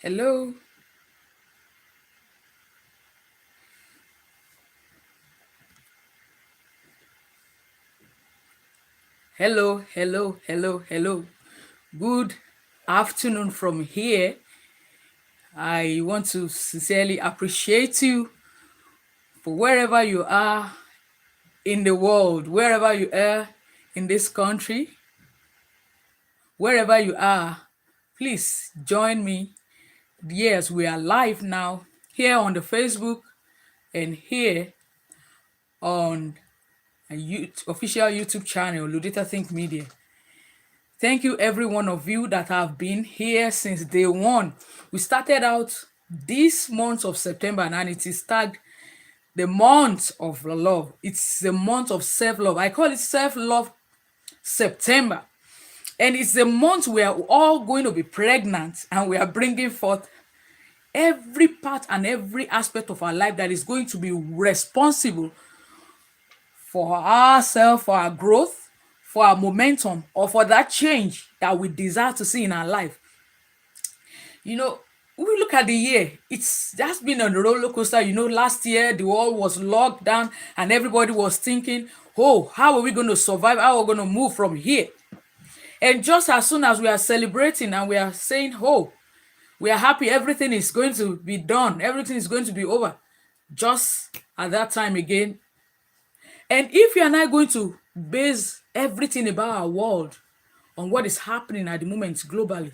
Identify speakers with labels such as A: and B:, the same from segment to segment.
A: Hello, hello. Good afternoon from here. I want to sincerely appreciate you for wherever you are in the world, wherever you are in this country, wherever you are. Please join me. Yes, we are live now here on the Facebook and here on a official YouTube channel, Ludita Think Media. Thank you, every one of you that have been here since day one. We started out this month of September and it is tagged the month of love. It's the month of self-love. I call it self-love September. And it's the month we are all going to be pregnant and we are bringing forth every part and every aspect of our life that is going to be responsible for ourselves, for our growth, for our momentum, or for that change that we desire to see in our life. You know, when we look at the year, it's just been on a roller coaster. Last year the world was locked down and everybody was thinking, oh, how are we going to survive? How are we going to move from here? And just as soon as we are celebrating and we are saying, oh, we are happy, everything is going to be done, everything is going to be over, just at that time again. And if you are not going to base everything about our world on what is happening at the moment globally,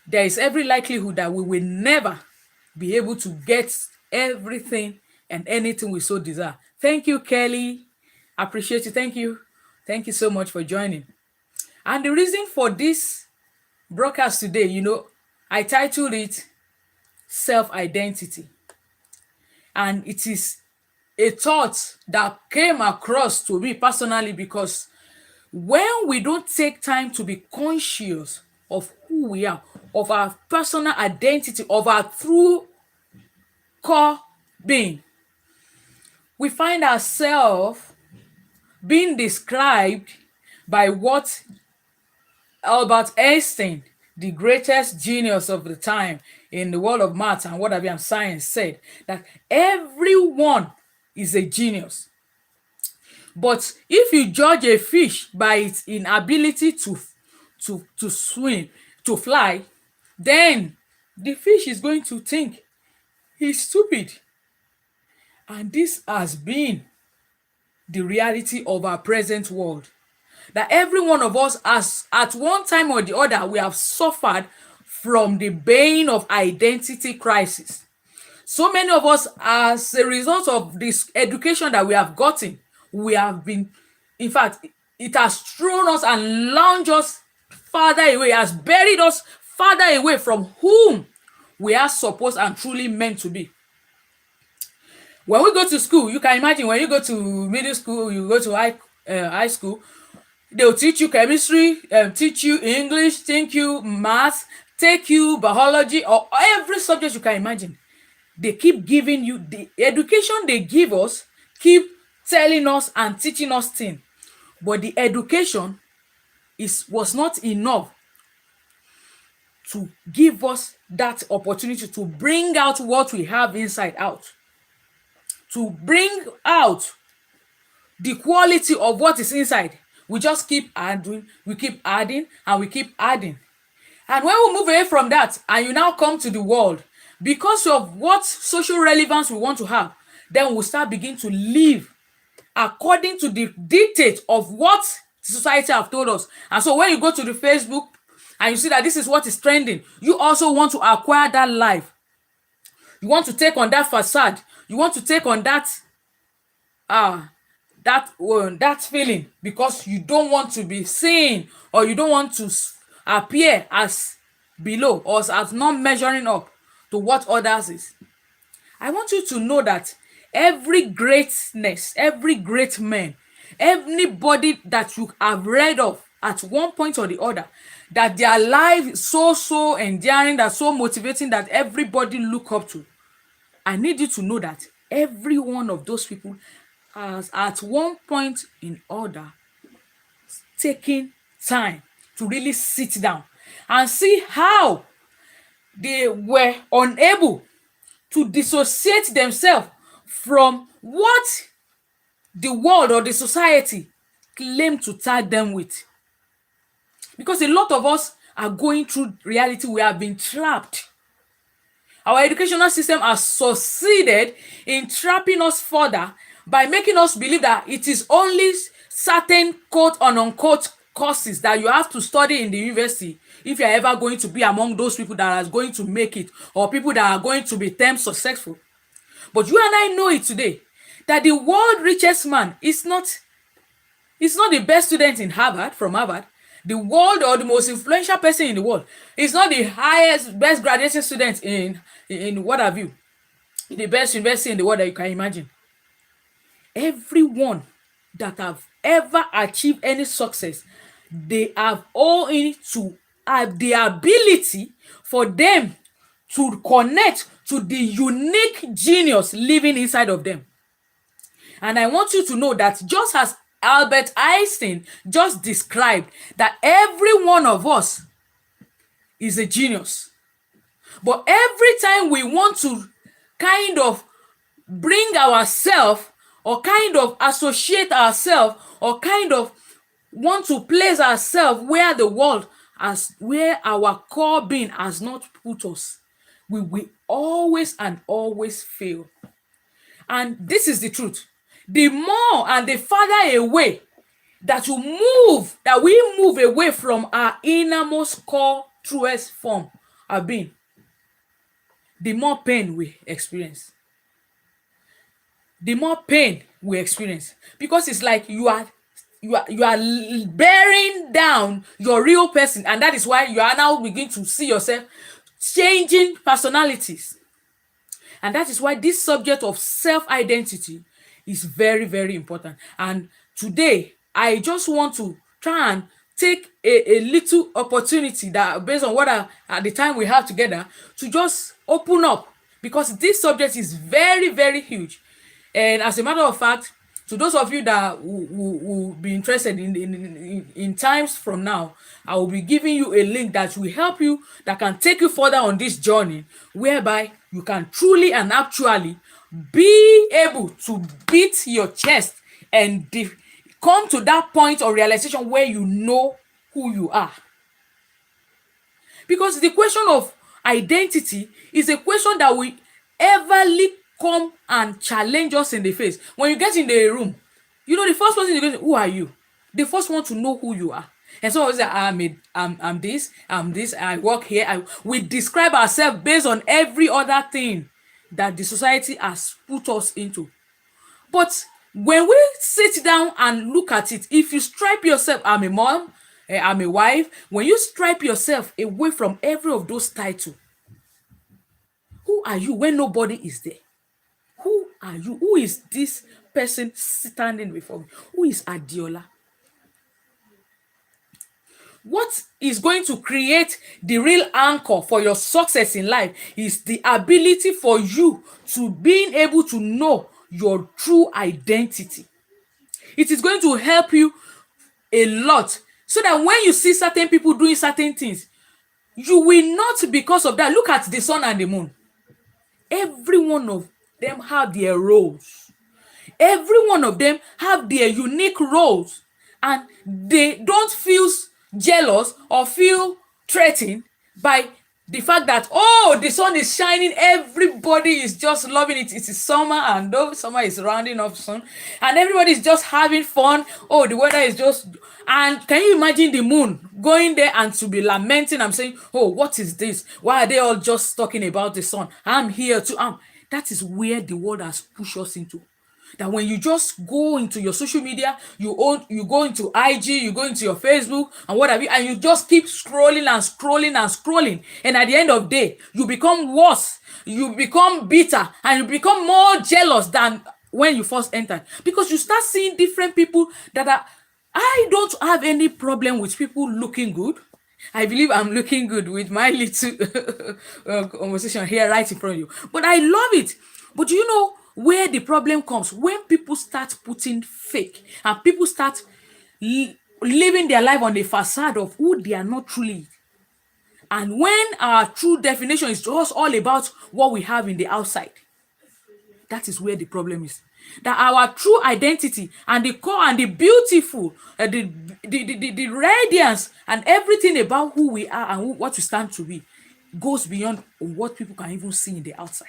A: there is every likelihood that we will never be able to get everything and anything we so desire. Thank you, Kelly. Appreciate you. Thank you. Thank you so much for joining. And the reason for this broadcast today, I titled it Self Identity. And it is a thought that came across to me personally because when we don't take time to be conscious of who we are, of our personal identity, of our true core being, we find ourselves being described by what Albert Einstein, the greatest genius of the time in the world of math and what have you and science, said that everyone is a genius. But if you judge a fish by its inability to swim, to fly, then the fish is going to think he's stupid. And this has been the reality of our present world. That every one of us has, at one time or the other, we have suffered from the bane of identity crisis. So many of us, as a result of this education that we have gotten, we have been, in fact, it has thrown us and launched us farther away, has buried us farther away from whom we are supposed and truly meant to be. When we go to school, you can imagine when you go to middle school, you go to high school, they'll teach you chemistry, teach you English, teach you math, take you biology, or every subject you can imagine. They keep giving you the education they give us, keep telling us and teaching us things. But the education was not enough to give us that opportunity to bring out what we have inside out, to bring out the quality of what is inside. We just keep adding, we keep adding, and we keep adding. And when we move away from that and you now come to the world, because of what social relevance we want to have, then we'll start begin to live according to the dictate of what society have told us. And so when you go to the Facebook and you see that this is what is trending, you also want to acquire that life. You want to take on that facade. You want to take on that that feeling because you don't want to be seen, or you don't want to appear as below or as not measuring up to what others is. I want you to know that every greatness, every great man, anybody that you have read of at one point or the other, that their life is so endearing, that so motivating, that everybody look up to, I need you to know that every one of those people has at one point in order taken time to really sit down and see how they were unable to dissociate themselves from what the world or the society claim to tag them with. Because a lot of us are going through reality, we have been trapped. Our educational system has succeeded in trapping us further by making us believe that it is only certain quote and unquote courses that you have to study in the university if you're ever going to be among those people that are going to make it, or people that are going to be termed successful. But you and I know it today that the world richest man is not the best student in Harvard, from Harvard. The world, or the most influential person in the world, is not the highest, best graduating student in what have you, the best university in the world that you can imagine. Everyone that have ever achieved any success, they have all in to have the ability for them to connect to the unique genius living inside of them. And I want you to know that just as Albert Einstein just described, that every one of us is a genius. But every time we want to kind of bring ourselves, or kind of associate ourselves, or kind of want to place ourselves where the world has, where our core being has not put us, we will always and always fail. And this is the truth. The more and the farther away that we move away from our innermost core truest form of being, the more pain we experience. The more pain we experience. Because it's like you are bearing down your real person, and that is why you are now beginning to see yourself changing personalities. And that is why this subject of self-identity is very, very important. And today, I just want to try and take a little opportunity that, based on what at the time we have together, to just open up, because this subject is very, very huge. And as a matter of fact, to those of you that will be interested in times from now, I will be giving you a link that will help you, that can take you further on this journey, whereby you can truly and actually be able to beat your chest and come to that point of realization where you know who you are. Because the question of identity is a question that will everly come and challenge us in the face. When you get in the room, the first person you go to, who are you? They first want to know who you are. And so say, I'm this, I work here. We describe ourselves based on every other thing that the society has put us into. But when we sit down and look at it, if you stripe yourself, I'm a mom, I'm a wife, when you stripe yourself away from every of those titles, who are you when nobody is there? Who are you? Who is this person standing before me? Who is Adiola? What is going to create the real anchor for your success in life is the ability for you to being able to know your true identity. It is going to help you a lot, so that when you see certain people doing certain things, you will not, because of that. Look at the sun and the moon. Every one of them have their roles. Every one of them have their unique roles, and they don't feel jealous or feel threatened by the fact that, the sun is shining, everybody is just loving it. It is summer, and though summer is rounding off soon, and everybody is just having fun. The weather is just, and can you imagine the moon going there and to be lamenting and saying, what is this? Why are they all just talking about the sun? I'm here too. That is where the world has pushed us into. That when you just go into your social media, you go into IG, you go into your Facebook and what have you, and you just keep scrolling and scrolling and scrolling, and at the end of the day, you become worse, you become bitter, and you become more jealous than when you first entered, because you start seeing different people that are. I don't have any problem with people looking good. I believe I'm looking good with my little conversation here right in front of you. But I love it. But you know where the problem comes? When people start putting fake, and people start living their life on the facade of who they are not truly. And when our true definition is just all about what we have in the outside, that is where the problem is. That our true identity and the core and the beautiful, the radiance and everything about who we are and what we stand to be goes beyond what people can even see in the outside.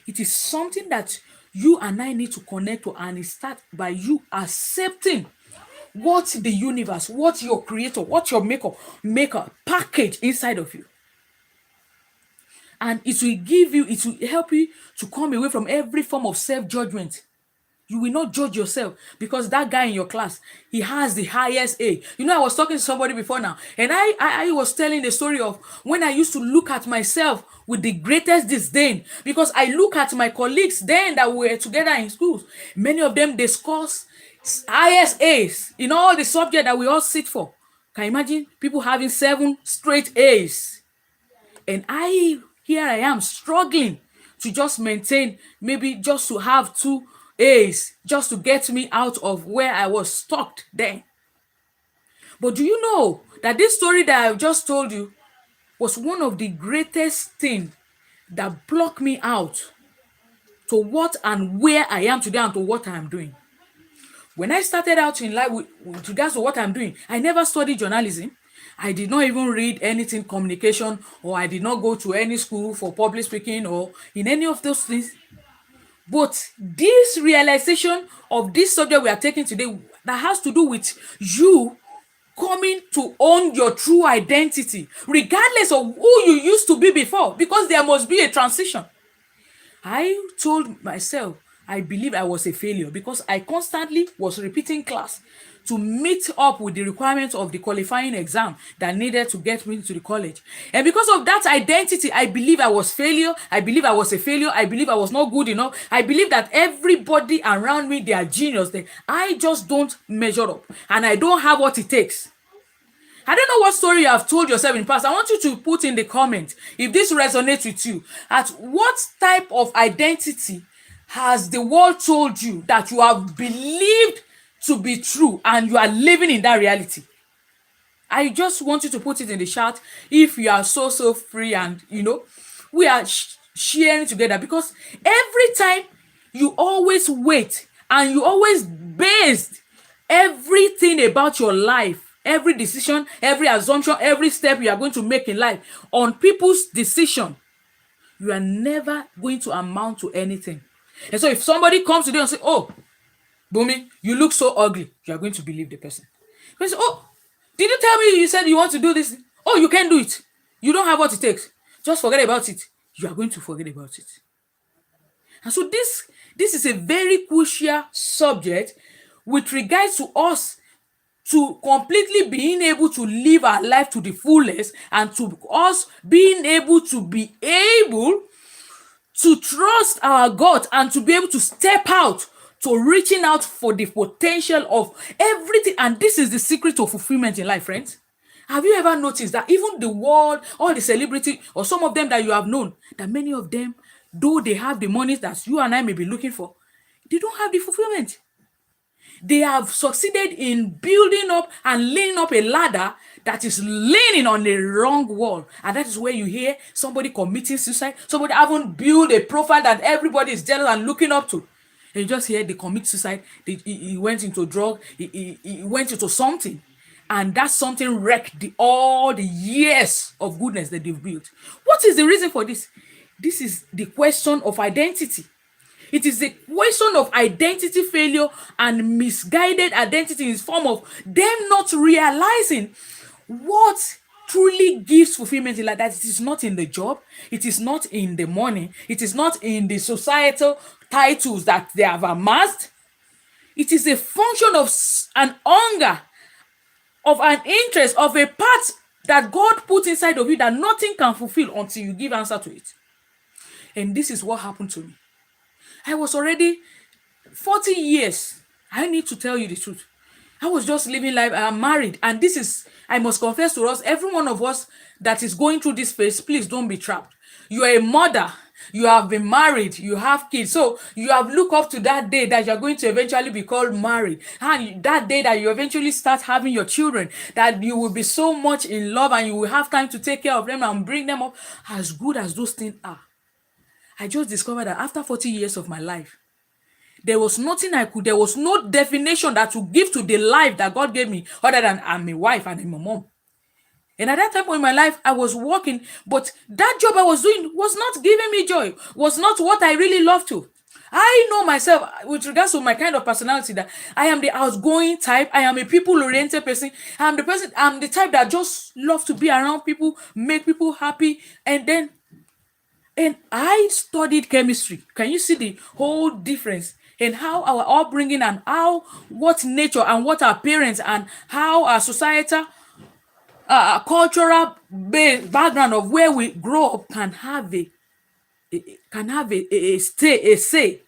A: It is something that you and I need to connect to, and it starts by you accepting what the universe, what your creator, what your maker package inside of you. And it will help you to come away from every form of self-judgment. You will not judge yourself because that guy in your class, he has the highest A. I was talking to somebody before now, and I was telling the story of when I used to look at myself with the greatest disdain, because I look at my colleagues then that we were together in schools. Many of them, they score highest A's in all the subjects that we all sit for. Can you imagine people having 7 straight A's? And here I am struggling to just maintain, maybe just to have 2 A's, just to get me out of where I was stuck then. But do you know that this story that I've just told you was one of the greatest things that blocked me out to what and where I am today and to what I am doing? When I started out in life with regards to what I'm doing, I never studied journalism. I did not even read anything communication, or I did not go to any school for public speaking or in any of those things. But this realization of this subject we are taking today, that has to do with you coming to own your true identity, regardless of who you used to be before, because there must be a transition. I told myself I believe I was a failure because I constantly was repeating class to meet up with the requirements of the qualifying exam that needed to get me to the college. And because of that identity, I believe I was failure. I believe I was a failure. I believe I was not good enough. I believe that everybody around me, they are genius. I just don't measure up, and I don't have what it takes. I don't know what story you have told yourself in the past. I want you to put in the comment if this resonates with you. At what type of identity has the world told you that you have believed to be true and you are living in that reality? I just want you to put it in the chat if you are so free, and we are sharing together, because every time you always wait and you always based everything about your life, every decision, every assumption, every step you are going to make in life on people's decision, you are never going to amount to anything. And so if somebody comes today and say, "Oh, Bumi, you look so ugly," you are going to believe the person. You say, "Oh, did you tell me you said you want to do this? Oh, you can't do it. You don't have what it takes. Just forget about it." You are going to forget about it. And so this is a very crucial subject with regards to us to completely being able to live our life to the fullest, and to us being able to trust our God and to be able to step out to reaching out for the potential of everything. And this is the secret of fulfillment in life, friends. Have you ever noticed that even the world, all the celebrity, or some of them that you have known, that many of them, though they have the money that you and I may be looking for, they don't have the fulfillment. They have succeeded in building up and laying up a ladder that is leaning on the wrong wall. And that is where you hear somebody committing suicide, somebody haven't built a profile that everybody is jealous and looking up to. And you just hear they commit suicide, he went into drug, he went into something. And that something wrecked all the years of goodness that they've built. What is the reason for this? This is the question of identity. It is a question of identity failure and misguided identity in the form of them not realizing what truly gives fulfillment in life. That it is not in the job, it is not in the money, it is not in the societal titles that they have amassed. It is a function of an hunger, of an interest, of a part that God put inside of you that nothing can fulfill until you give answer to it. And this is what happened to me. I was already 40 years. I need to tell you the truth. I was just living life. I am married. And this is, I must confess to us, every one of us that is going through this phase, please don't be trapped. You are a mother. You have been married, you have kids. So you have looked up to that day that you're going to eventually be called married. And that day that you eventually start having your children, that you will be so much in love and you will have time to take care of them and bring them up. As good as those things are, I just discovered that after 40 years of my life, there was nothing there was no definition that to give to the life that God gave me other than I'm a wife and I'm a mom. And at that time in my life, I was working, but that job I was doing was not giving me joy, was not what I really love to. I know myself with regards to my kind of personality that I am the outgoing type. I am a people-oriented person. I'm the type that just love to be around people, make people happy. And I studied chemistry. Can you see the whole difference in how our upbringing and how what nature and what our parents and how our societal cultural background of where we grow up can have a say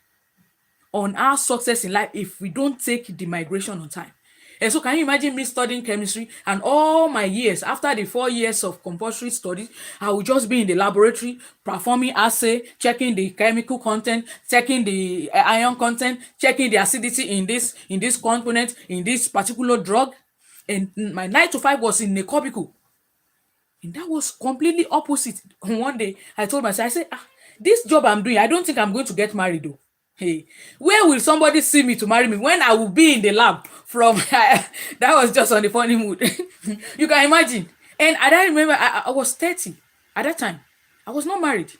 A: on our success in life if we don't take the migration on time. And so can you imagine me studying chemistry and all my years after the 4 years of compulsory studies, I will just be in the laboratory performing assay, checking the chemical content, checking the ion content, checking the acidity in this component, in this particular drug. And my 9 to 5 was in a cubicle. And that was completely opposite. One day, I told myself, I said, this job I'm doing, I don't think I'm going to get married though. Hey, where will somebody see me to marry me when I will be in the lab from that was just on the funny mood. You can imagine. And I remember I was 30 at that time. I was not married.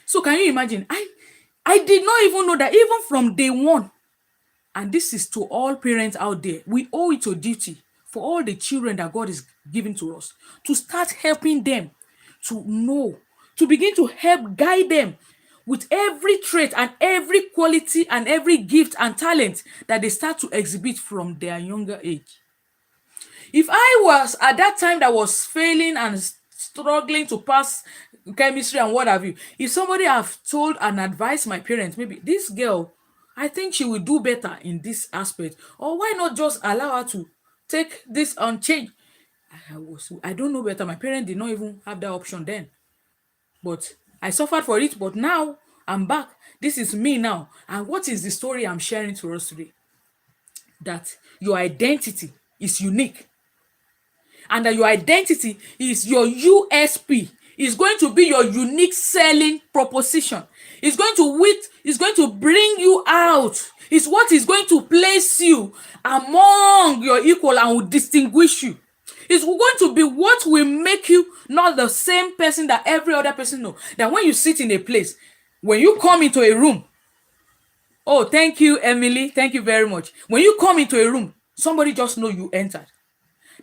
A: So can you imagine? I did not even know that even from day one, and this is to all parents out there, we owe it to duty for all the children that God is giving to us to start helping them to know, to begin to help guide them with every trait and every quality and every gift and talent that they start to exhibit from their younger age. If I was at that time that was failing and struggling to pass chemistry and what have you, if somebody have told and advised my parents, maybe this girl, I think she will do better in this aspect, or why not just allow her to take this on change? I don't know better. My parents did not even have that option then. But I suffered for it, but now I'm back. This is me now. And what is the story I'm sharing to us today? That your identity is unique and that your identity is your USP. Is going to be your unique selling proposition. It's going to bring you out. It's what is going to place you among your equal and will distinguish you. It's going to be what will make you not the same person that every other person know. That when you sit in a place, when you come into a room, oh, thank you, Emily. Thank you very much. When you come into a room, somebody just know you entered.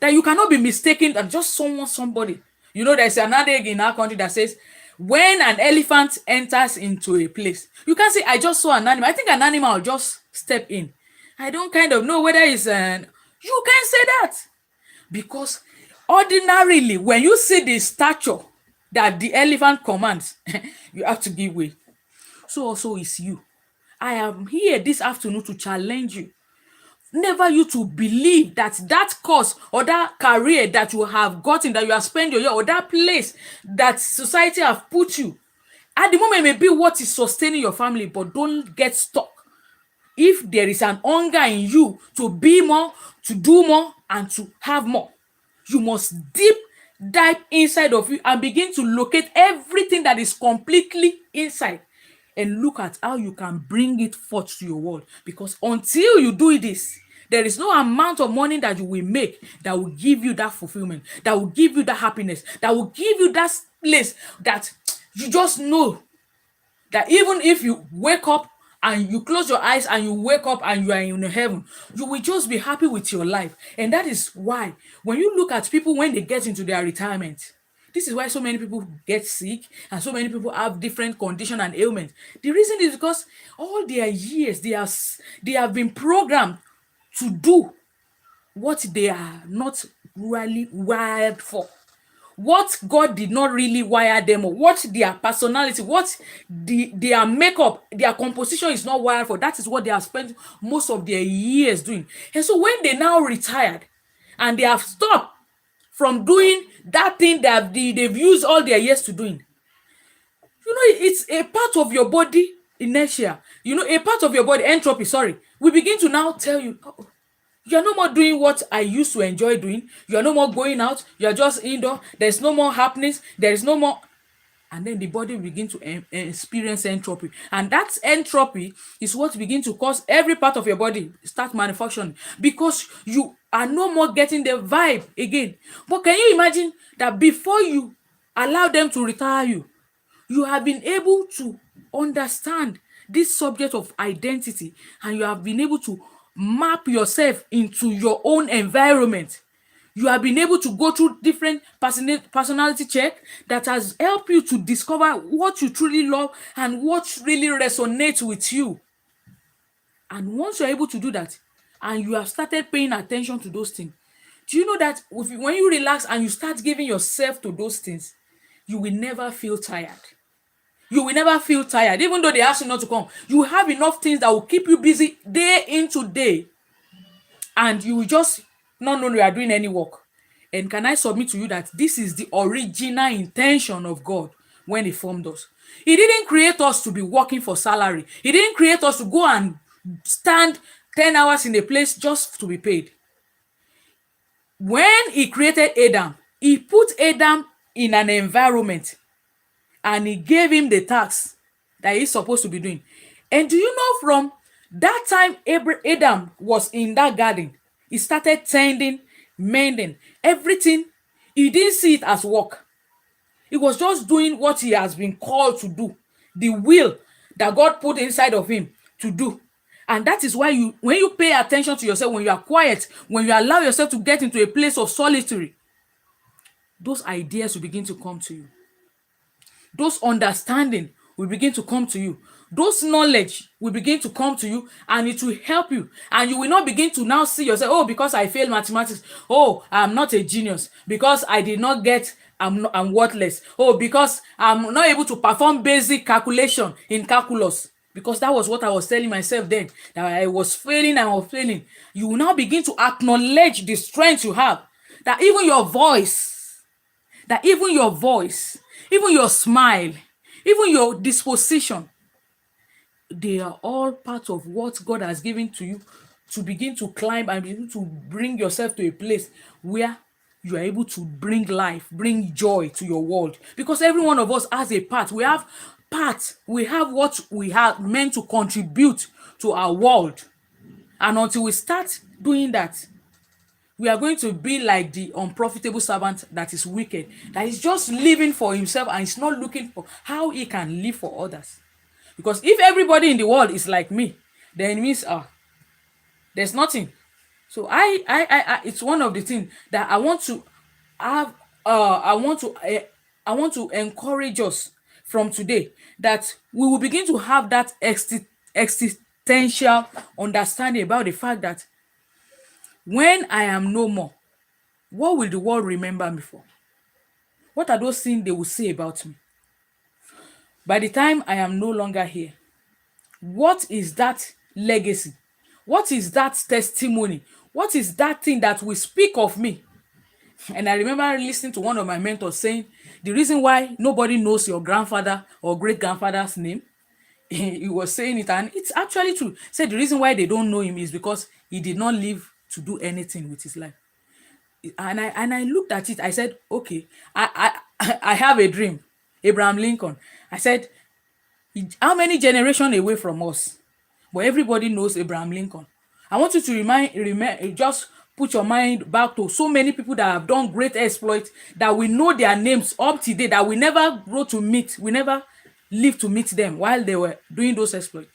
A: That you cannot be mistaken that just somebody. You know, there's another egg in our country that says, when an elephant enters into a place, you can't say, I just saw an animal. I think an animal will just step in. I don't kind of know whether it's an... You can't say that. Because ordinarily, when you see the stature that the elephant commands, you have to give way. So also is you. I am here this afternoon to challenge you. Never you to believe that that course or that career that you have gotten, that you have spent your year, or that place that society have put you, at the moment may be what is sustaining your family, but don't get stuck. If there is an hunger in you to be more, to do more, and to have more, you must deep dive inside of you and begin to locate everything that is completely inside and look at how you can bring it forth to your world. Because until you do this, there is no amount of money that you will make that will give you that fulfillment, that will give you that happiness, that will give you that place that you just know that even if you wake up and you close your eyes and you wake up and you are in heaven, you will just be happy with your life. And that is why when you look at people when they get into their retirement, this is why so many people get sick and so many people have different condition and ailments. The reason is because all their years they have been programmed to do what they are not really wired for, what God did not really wire them, or what their personality, what their makeup, their composition is not wired for. That is what they have spent most of their years doing. And so when they now retired and they have stopped from doing that thing that they've used all their years to doing, It's a part of your body, inertia. A part of your body, entropy, sorry. We begin to now tell you, "Oh, you're no more doing what I used to enjoy doing. You're no more going out. You're just indoor. There's no more happenings. There is no more." And then the body begin to experience entropy, and that entropy is what begin to cause every part of your body start manufacturing, because you are no more getting the vibe again. But can you imagine that before you allow them to retire you, you have been able to understand this subject of identity, and you have been able to map yourself into your own environment. You have been able to go through different personality check that has helped you to discover what you truly love and what really resonates with you. And once you're able to do that, and you have started paying attention to those things, do you know that when you relax and you start giving yourself to those things, you will never feel tired. You will never feel tired, even though they ask you not to come. You have enough things that will keep you busy day into day, and you will just not know you are doing any work. And can I submit to you that this is the original intention of God when He formed us? He didn't create us to be working for salary. He didn't create us to go and stand 10 hours in a place just to be paid. When He created Adam, He put Adam in an environment, and He gave him the task that he's supposed to be doing. And do you know, from that time Adam was in that garden, he started tending, mending, everything. He didn't see it as work. He was just doing what he has been called to do, the will that God put inside of him to do. And that is why when you pay attention to yourself, when you are quiet, when you allow yourself to get into a place of solitude, those ideas will begin to come to you. Those understanding will begin to come to you. Those knowledge will begin to come to you, and it will help you. And you will not begin to now see yourself, oh, because I failed mathematics, oh, I'm not a genius, because I did not get, I'm worthless, oh, because I'm not able to perform basic calculation in calculus, because that was what I was telling myself then, that I was failing. You will now begin to acknowledge the strength you have, that even your voice, even your smile, even your disposition, they are all part of what God has given to you to begin to climb and be able to bring yourself to a place where you are able to bring life, bring joy to your world. Because every one of us has a part. We have part. We have what we have meant to contribute to our world. And until we start doing that, we are going to be like the unprofitable servant that is wicked, that is just living for himself and is not looking for how he can live for others. Because if everybody in the world is like me, then it means there's nothing. So it's one of the things that I want to have. I want to encourage us from today, that we will begin to have that existential understanding about the fact that when I am no more, what will the world remember me for? What are those things they will say about me? By the time I am no longer here, what is that legacy? What is that testimony? What is that thing that will speak of me? And I remember listening to one of my mentors saying, the reason why nobody knows your grandfather or great grandfather's name, he was saying it, and it's actually true. Said the reason why they don't know him is because he did not live to do anything with his life. And I looked at it. I said, okay, I have a dream. Abraham Lincoln. I said, how many generations away from us? But everybody knows Abraham Lincoln. I want you to just put your mind back to so many people that have done great exploits, that we know their names up to date, that we never we never lived to meet them while they were doing those exploits.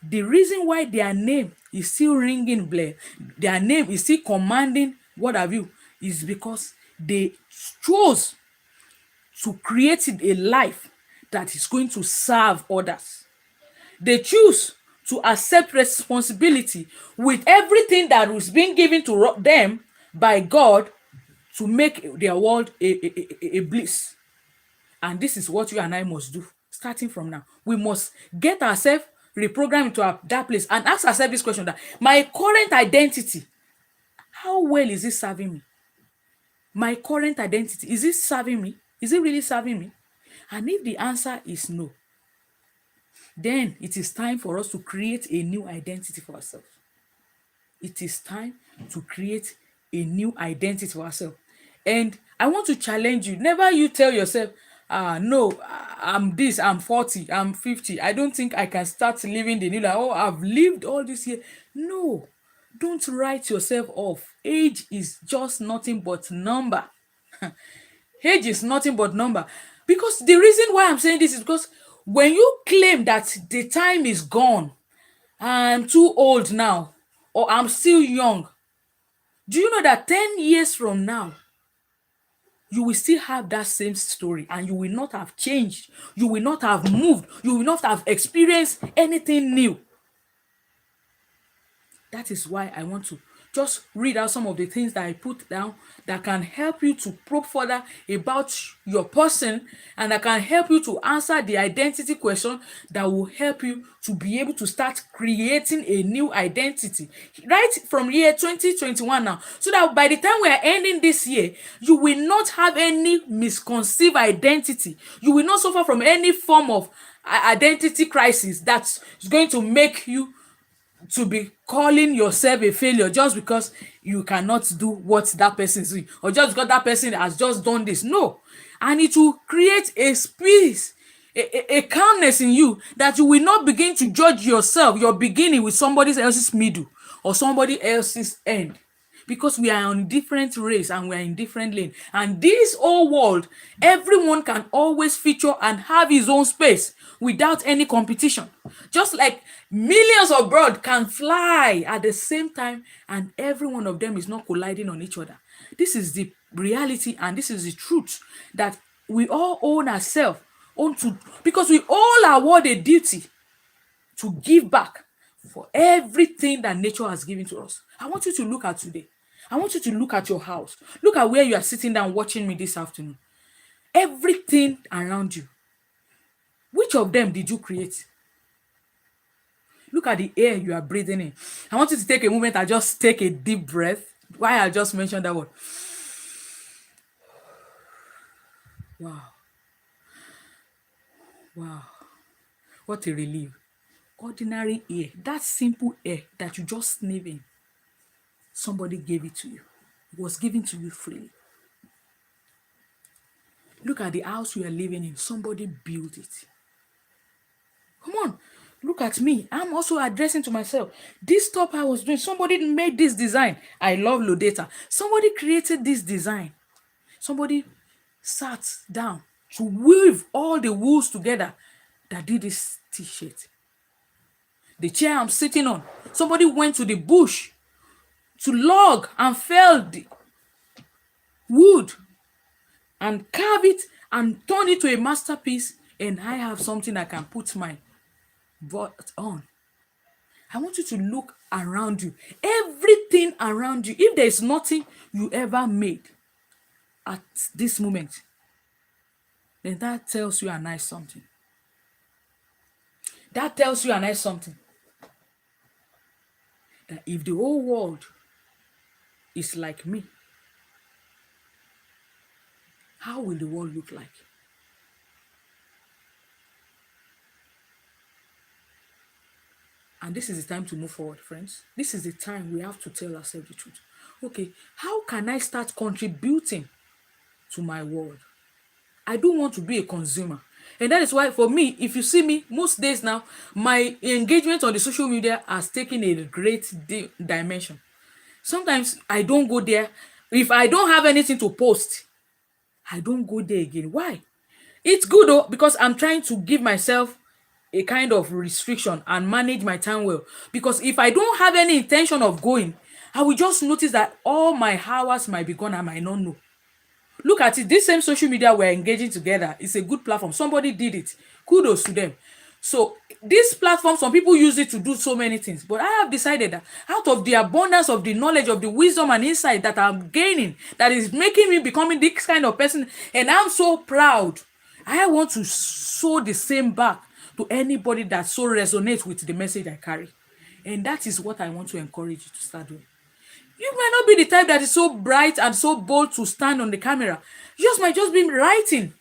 A: The reason why their name is still ringing bell, their name is still commanding what have you, is because they chose to create a life that is going to serve others. They choose to accept responsibility with everything that was being given to them by God to make their world a bliss. And this is what you and I must do starting from now. We must get ourselves reprogrammed into that place and ask ourselves this question, that my current identity, how well is it serving me? My current identity, is it serving me? Is it really serving me? And if the answer is no, then it is time for us to create a new identity for ourselves. It is time to create a new identity for ourselves. And I want to challenge you. Never you tell yourself, no, I'm this, I'm 40, I'm 50. I don't think I can start living the new life. Oh, I've lived all this year. No, don't write yourself off. Age is just nothing but number. Age is nothing but number. Because the reason why I'm saying this is because when you claim that the time is gone, I'm too old now, or I'm still young, do you know that 10 years from now, you will still have that same story and you will not have changed, you will not have moved, you will not have experienced anything new. That is why I want to just read out some of the things that I put down that can help you to probe further about your person and that can help you to answer the identity question that will help you to be able to start creating a new identity right from year 2021 now, so that by the time we are ending this year, you will not have any misconceived identity. You will not suffer from any form of identity crisis that's going to make you to be calling yourself a failure just because you cannot do what that person is doing, or just because that person has just done this. No. And it will create a peace, a calmness in you, that you will not begin to judge yourself, your beginning, with somebody else's middle or somebody else's end, because we are on different race and we are in different lane. And this whole world, everyone can always feature and have his own space without any competition. Just like millions of birds can fly at the same time and every one of them is not colliding on each other. This is the reality and this is the truth that we all own ourselves, own to, because we all award a duty to give back for everything that nature has given to us. I want you to look at today. I want you to look at your house. Look at where you are sitting down watching me this afternoon. Everything around you. Which of them did you create? Look at the air you are breathing in. I want you to take a moment and just take a deep breath. Why I just mentioned that word. Wow. Wow. What a relief. Ordinary air, that simple air that you just sniff in, somebody gave it to you. It was given to you freely. Look at the house you are living in. Somebody built it. Come on, look at me. I'm also addressing to myself. This stuff I was doing, somebody made this design. I love Lodata. Somebody created this design. Somebody sat down to weave all the wools together that did this t-shirt. The chair I'm sitting on, somebody went to the bush to log and fell the wood and carve it and turn it to a masterpiece, and I have something I can put my butt on. I want you to look around you. Everything around you. If there is nothing you ever made at this moment, then that tells you a nice something. That tells you a nice something. That if the whole world is like me, how will the world look like? And this is the time to move forward, friends. This is the time we have to tell ourselves the truth. Okay, how can I start contributing to my world? I don't want to be a consumer. And that is why, for me, if you see me, most days now, my engagement on the social media has taken a great dimension. Sometimes I don't go there. If I don't have anything to post, I don't go there again. Why? It's good though, because I'm trying to give myself a kind of restriction and manage my time well. Because if I don't have any intention of going, I will just notice that all my hours might be gone. I might not know. Look at it. This same social media we're engaging together is a good platform. Somebody did it. Kudos to them. So this platform, some people use it to do so many things. But I have decided that out of the abundance of the knowledge, of the wisdom and insight that I'm gaining, that is making me becoming this kind of person, and I'm so proud, I want to sow the same back to anybody that so resonates with the message I carry. And that is what I want to encourage you to start doing. You might not be the type that is so bright and so bold to stand on the camera. You just might just be writing.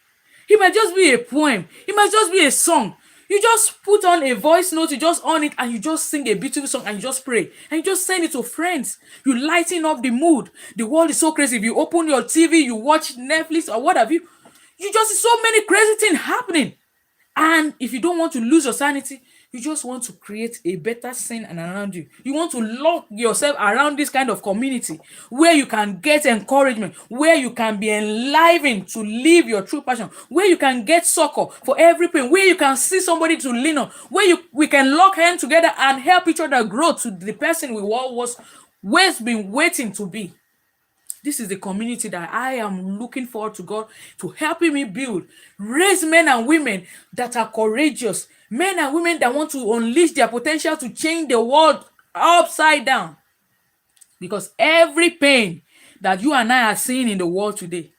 A: It might just be a poem. It might just be a song. You just put on a voice note, you just on it, and you just sing a beautiful song, and you just pray, and you just send it to friends. You lighten up the mood. The world is so crazy. If you open your TV, you watch Netflix or what have you, you just see so many crazy things happening. And if you don't want to lose your sanity, you just want to create a better scene and around you. You want to lock yourself around this kind of community where you can get encouragement, where you can be enlivened to live your true passion, where you can get succor for every pain, where you can see somebody to lean on, where we can lock hands together and help each other grow to the person we always been waiting to be. This is the community that I am looking forward to God to helping me build. Raise men and women that are courageous, men and women that want to unleash their potential to change the world upside down. Because every pain that you and I are seeing in the world today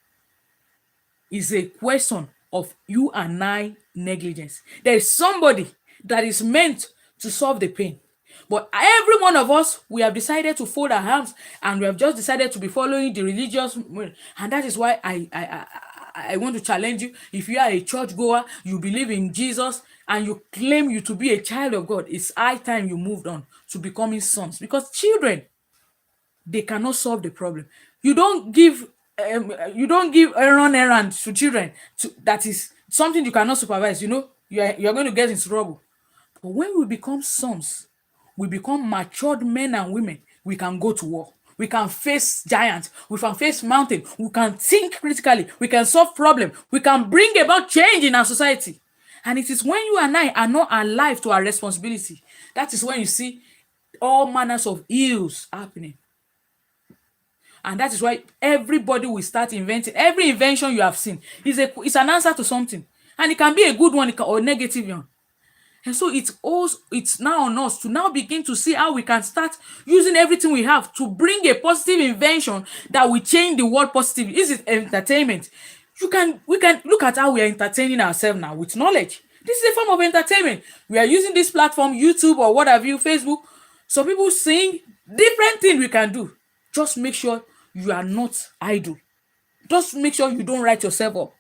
A: is a question of you and I negligence. There is somebody that is meant to solve the pain. But every one of us, we have decided to fold our arms and we have just decided to be following the religious way. And that is why I want to challenge you. If you are a church goer, you believe in Jesus, and you claim you to be a child of God, it's high time you moved on to becoming sons. Because children, they cannot solve the problem. You don't give a run errand to children. That is something you cannot supervise. You're going to get in trouble. But when we become sons, we become matured men and women. We can go to war. We can face giants. We can face mountains. We can think critically. We can solve problems. We can bring about change in our society. And it is when you and I are not alive to our responsibility, that is when you see all manners of ills happening. And that is why everybody will start inventing. Every invention you have seen is an answer to something. And it can be a good one or a negative one. And so it's now on us to now begin to see how we can start using everything we have to bring a positive invention that will change the world positively. This is entertainment. We can look at how we are entertaining ourselves now with knowledge. This is a form of entertainment. We are using this platform, YouTube or what have you, Facebook. So people seeing different things we can do. Just make sure you are not idle. Just make sure you don't write yourself up.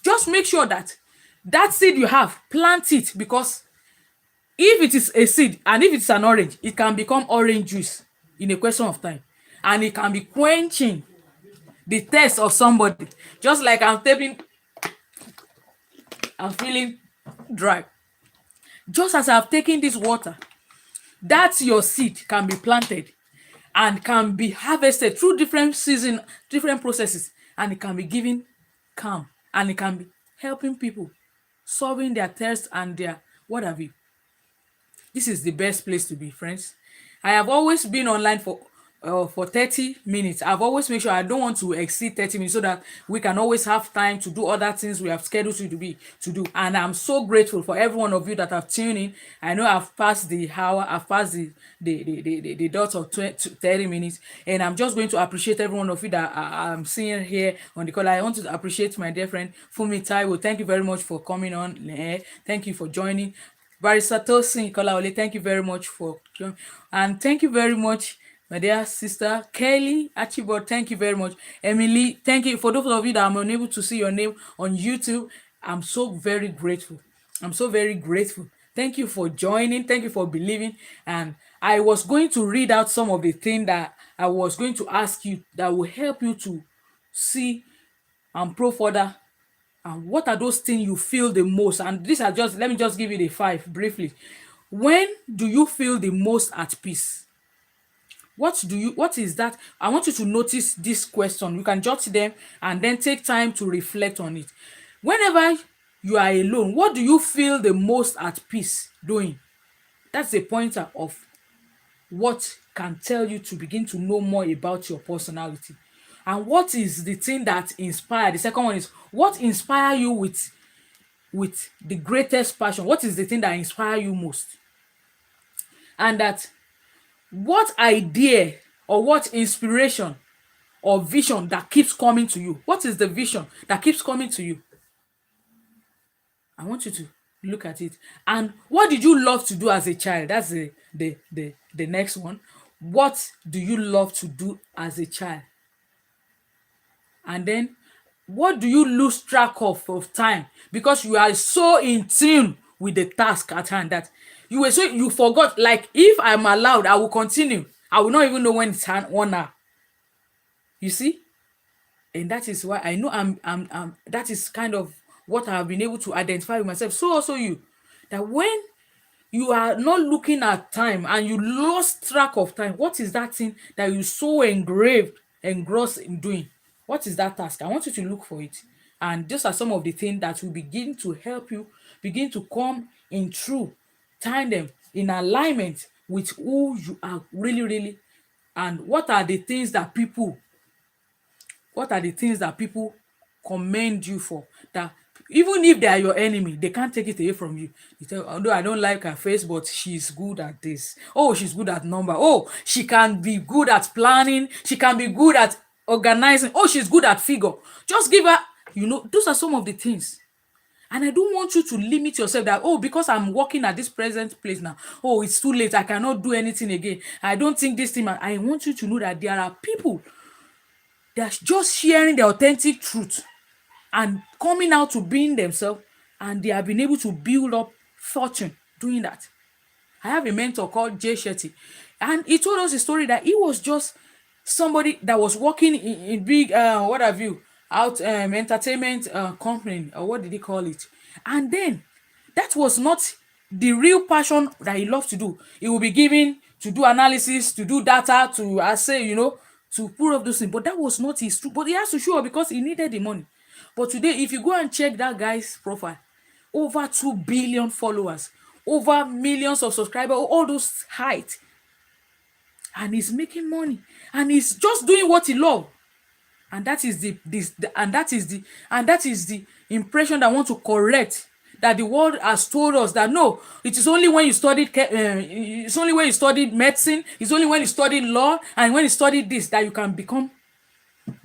A: Just make sure that seed you have, plant it, because if it is a seed and if it's an orange, it can become orange juice in a question of time. And it can be quenching the thirst of somebody. Just like I'm feeling dry. Just as I've taken this water, that's your seed can be planted and can be harvested through different season, different processes, and it can be given calm, and it can be helping people solving their thirst and their what have you. This is the best place to be, friends. I have always been online for 30 minutes. I've always made sure I don't want to exceed 30 minutes so that we can always have time to do other things we have scheduled to do. And I'm so grateful for every one of you that have tuned in. I know I've passed the hour, I've passed the dot of 30 minutes, and I'm just going to appreciate every one of you that I'm seeing here on the call. I want to appreciate my dear friend Fumi Taiwo. Thank you very much for coming on. Thank you for joining. Barrister Tosin Kolaole, thank you very much for joining. And thank you very much, my dear sister Kelly Archibald. Thank you very much. Emily, thank you. For those of you that I'm unable to see your name on YouTube, I'm so very grateful. I'm so very grateful. Thank you for joining. Thank you for believing. And I was going to read out some of the things that I was going to ask you that will help you to see and pro further. And what are those things you feel the most? And these are just, let me just give you the 5 briefly. When do you feel the most at peace? What is that? I want you to notice this question. You can jot them and then take time to reflect on it. Whenever you are alone, what do you feel the most at peace doing? That's a pointer of what can tell you to begin to know more about your personality. And what is the thing that inspired? The second one is, what inspire you with the greatest passion? What is the thing that inspire you most? And that what idea or what inspiration or vision that keeps coming to you? What is the vision that keeps coming to you? I want you to look at it. And what did you love to do as a child? That's the next one. What do you love to do as a child? And then what do you lose track of time because you are so in tune with the task at hand that you forgot. Like if I'm allowed, I will continue. I will not even know when it's 1 hour. You see, and that is why I know I'm that is kind of what I have been able to identify with myself. So also you, that when you are not looking at time and you lost track of time, what is that thing that you so engrossed in doing? What is that task? I want you to look for it. And those are some of the things that will begin to help you begin to come in true tandem, in alignment with who you are really. And what are the things that people commend you for, that even if they are your enemy, they can't take it away from you. You tell, although I don't like her face, but she's good at this. Oh, she's good at number. Oh, she can be good at planning. She can be good at organizing. Oh, she's good at figure. Just give her, those are some of the things. And I don't want you to limit yourself that, oh, because I'm working at this present place now, oh, it's too late, I cannot do anything again. I don't think this thing. I want you to know that there are people that are just sharing the authentic truth and coming out to being themselves, and they have been able to build up fortune doing that. I have a mentor called Jay Shetty, and he told us a story that he was just somebody that was working in big what have you out entertainment company, or what did he call it? And then that was not the real passion that he loved to do. He will be given to do analysis, to do data, to say, to pull up those things. But that was not his true. But he has to show up because he needed the money. But today, if you go and check that guy's profile, over 2 billion followers, over millions of subscribers, all those height, and he's making money, and he's just doing what he loves. And that is the impression that I want to correct, that the world has told us that no, it is only when you studied it's only when you studied medicine, it's only when you studied law, and when you studied this, that you can become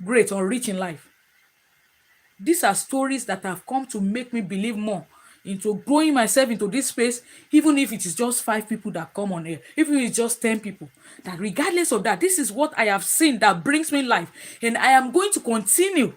A: great or rich in life. These are stories that have come to make me believe more into growing myself into this space, even if it is just 5 people that come on here, even if it's just 10 people, that regardless of that, this is what I have seen that brings me life. And I am going to continue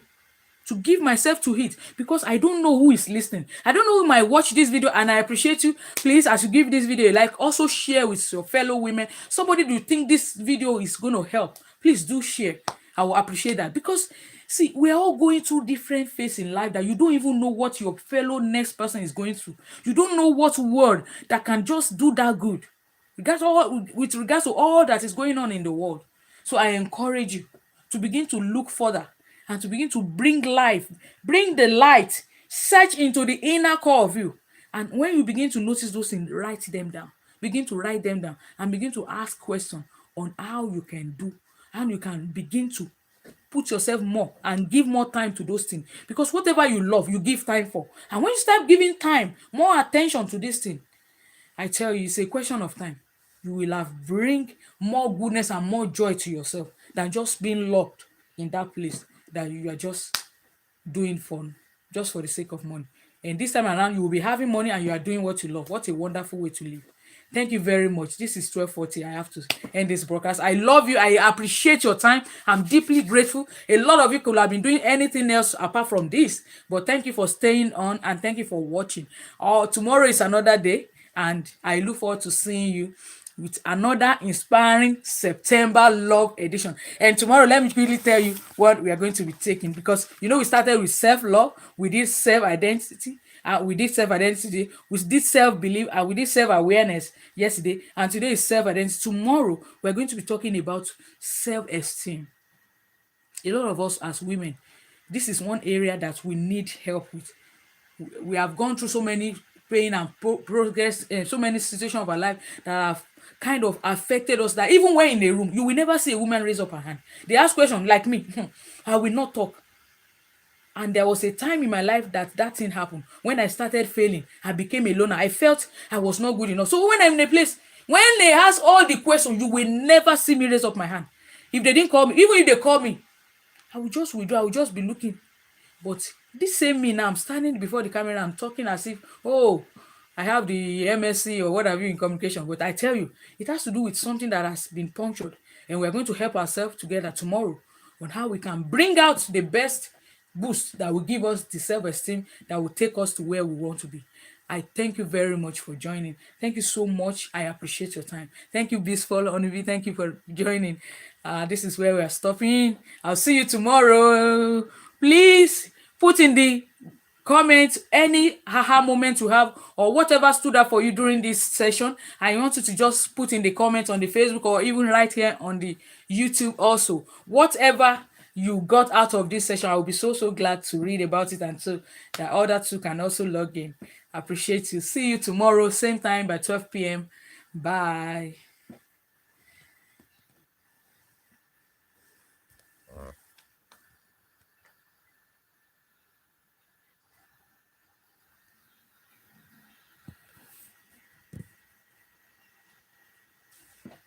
A: to give myself to it, because I don't know who is listening. I don't know who might watch this video, and I appreciate you. Please, as you give this video a like, also share with your fellow women. Somebody do you think this video is going to help, please do share. I will appreciate that, because see, we're all going through different phases in life that you don't even know what your fellow next person is going through. You don't know what word that can just do that good, with regards to all that is going on in the world. So I encourage you to begin to look further and to begin to bring life, bring the light, search into the inner core of you. And when you begin to notice those things, write them down. Begin to write them down and begin to ask questions on how you can do, how you can begin to put yourself more and give more time to those things. Because whatever you love, you give time for. And when you start giving time, more attention to this thing, I tell you, it's a question of time. You will have bring more goodness and more joy to yourself than just being locked in that place that you are just doing fun, just for the sake of money. And this time around, you will be having money and you are doing what you love. What a wonderful way to live. Thank you very much. This is 12:40. I have to end this broadcast. I love you. I appreciate your time. I'm deeply grateful. A lot of you could have been doing anything else apart from this, but thank you for staying on and thank you for watching. Tomorrow is another day, and I look forward to seeing you with another inspiring September love edition. And tomorrow, let me really tell you what we are going to be taking, because we started with self-love, we did self-identity, we did self-identity, we did self-belief, and we did self-awareness yesterday, and today is self-identity. Tomorrow, we're going to be talking about self-esteem. A lot of us as women, this is one area that we need help with. We have gone through so many pain and progress, so many situations of our life that have kind of affected us, that even when in a room, you will never see a woman raise up her hand. They ask questions like me, I will not talk. And there was a time in my life that thing happened. When I started failing, I became a loner. I felt I was not good enough. So when I'm in a place, when they ask all the questions, you will never see me raise up my hand. If they didn't call me, even if they call me, I will just withdraw. I will just be looking. But this same me now, I'm standing before the camera, I'm talking as if, oh, I have the MSc or what have you in communication. But I tell you, it has to do with something that has been punctured. And we're going to help ourselves together tomorrow on how we can bring out the best boost that will give us the self-esteem that will take us to where we want to be. I thank you very much for joining. Thank you so much. I appreciate your time. Thank you, Bisfall Onivi. Thank you for joining. This is where we are stopping. I'll see you tomorrow. Please put in the comment any haha moment you have or whatever stood out for you during this session. I want you to just put in the comment on the Facebook or even right here on the YouTube also. Whatever you got out of this session, I will be so glad to read about it, and so that other two can also log in. Appreciate you. See you tomorrow, same time by 12 p.m. Bye.